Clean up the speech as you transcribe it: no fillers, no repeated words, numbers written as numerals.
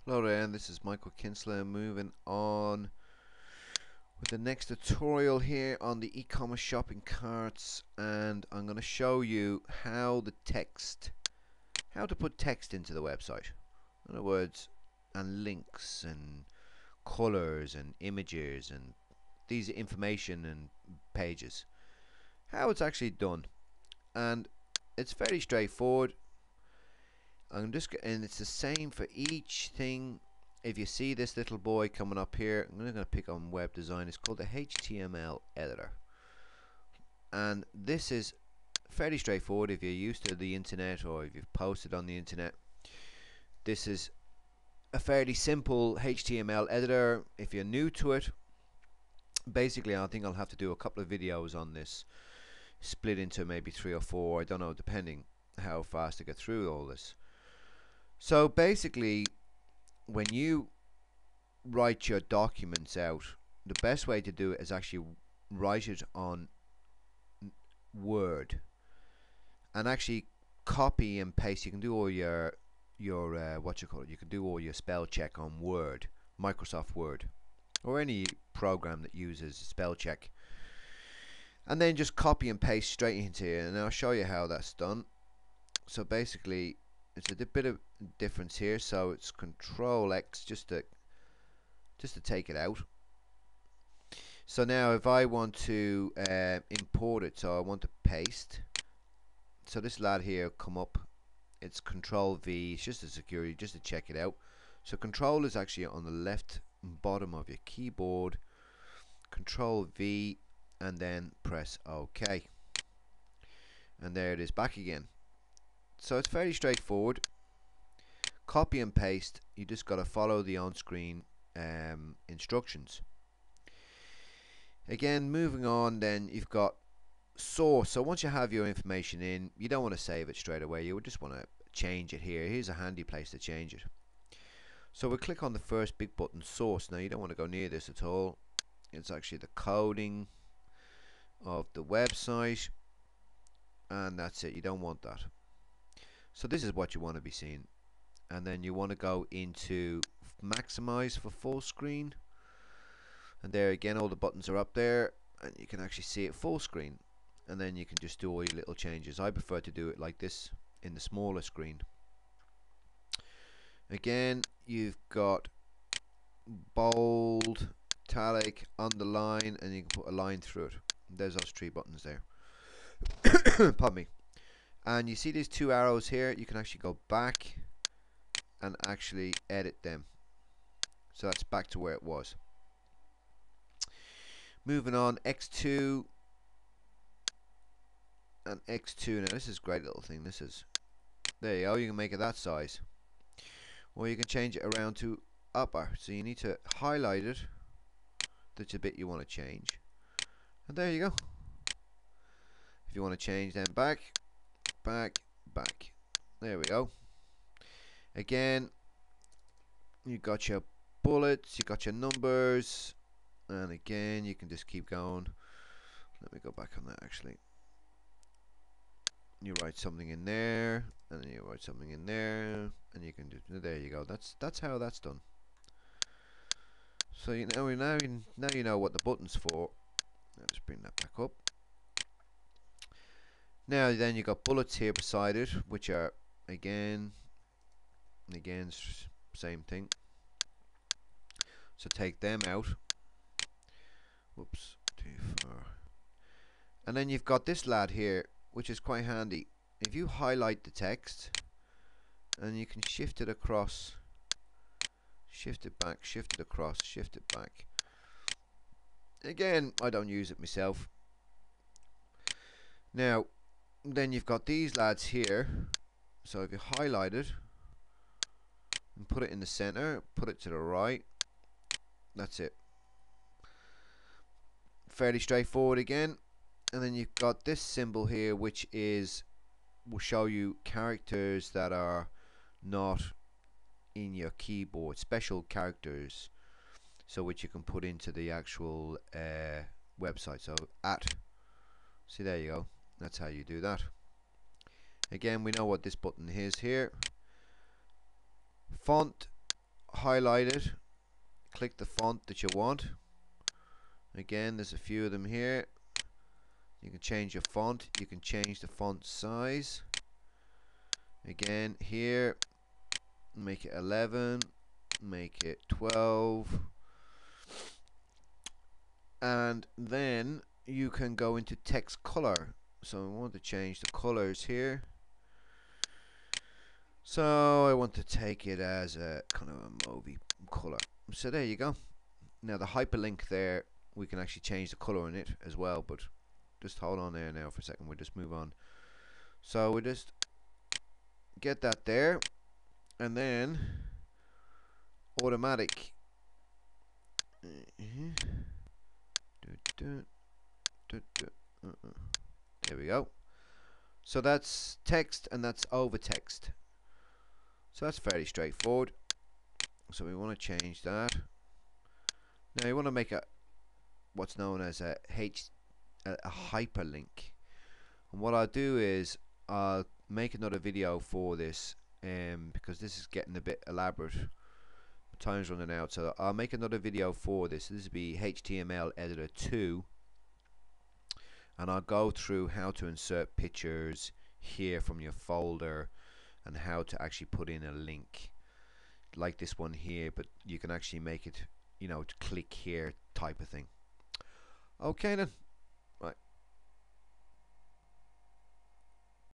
Hello there, and this is Michael Kinsler moving on with the next tutorial here on the e-commerce shopping carts, and I'm going to show you how to put text into the website. In other words, and links and colors and images and these information and pages. How it's actually done, and it's very straightforward. And it's the same for each thing. If you see this little boy coming up here, I'm going to pick on web design. It's called the HTML editor, and this is fairly straightforward. If you're used to the internet or if you've posted on the internet, this is a fairly simple HTML editor. If you're new to it, basically I think I'll have to do a couple of videos on this, split into maybe 3 or 4, I don't know, depending how fast I get through all this. So basically, when you write your documents out, the best way to do it is actually write it on Word and actually copy and paste. You can do all your what you call it. You can do all your spell check on Word, Microsoft Word, or any program that uses spell check, and then just copy and paste straight into here. And I'll show you how that's done. So basically, it's a bit of difference here. So it's Control X just to take it out. So now if I want to import it, so I want to paste, so this lad here come up, it's Control V, it's just a security, just to check it out. So Control is actually on the left bottom of your keyboard, Control V, and then press OK, and there it is back again. So it's fairly straightforward. Copy and paste, you just got to follow the on-screen instructions. Again, moving on, then you've got source. So once you have your information in, you don't want to save it straight away. You would just want to change it here. Here's a handy place to change it. So we'll click on the first big button, source. Now you don't want to go near this at all. It's actually the coding of the website, and that's it. You don't want that. So this is what you want to be seeing, and then you want to go into maximize for full screen, and there again all the buttons are up there and you can actually see it full screen, and then you can just do all your little changes. I prefer to do it like this in the smaller screen. Again, you've got bold, italic, underline, and you can put a line through it. There's those 3 buttons there. Pardon me. And you see these 2 arrows here, you can actually go back and actually edit them. So that's back to where it was. Moving on, X2 and X2. Now this is a great little thing. This is, there you go, you can make it that size, or you can change it around to upper. So you need to highlight it, that's a bit you want to change, and there you go. If you want to change, then back, back, back. There we go. Again, you got your bullets, you got your numbers, and again you can just keep going. Let me go back on that. Actually, you write something in there, and then you write something in there, and you can do, there you go. That's how that's done. So now you know what the button's for. I'll just bring that back up. Now then you got bullets here beside it, which are again same thing. So take them out. Whoops, too far. And then you've got this lad here, which is quite handy. If you highlight the text, and you can shift it across, shift it back, shift it across, shift it back. Again, I don't use it myself. Now, then you've got these lads here. So if you highlight it and put it in the center, put it to the right, that's it. Fairly straightforward again. And then you've got this symbol here, which will show you characters that are not in your keyboard, special characters, so which you can put into the actual website. So see, there you go, that's how you do that. Again, we know what this button is here. Font, highlight it, click the font that you want. Again, there's a few of them here. You can change your font, you can change the font size. Again, here, make it 11, make it 12, and then you can go into text color. So I want to change the colors here. So I want to take it as a kind of a movie color. So there you go. Now the hyperlink there, we can actually change the color in it as well, but just hold on there now for a second. We'll just move on. So we just get that there, and then automatic. There we go. So that's text and that's over text. So that's fairly straightforward. So we want to change that. Now you want to make a what's known as a hyperlink. And what I'll do is I'll make another video for this, because this is getting a bit elaborate. Time's running out, so I'll make another video for this. This will be HTML editor 2, and I'll go through how to insert pictures here from your folder and how to actually put in a link like this one here, but you can actually make it, you know, to click here type of thing. Okay then,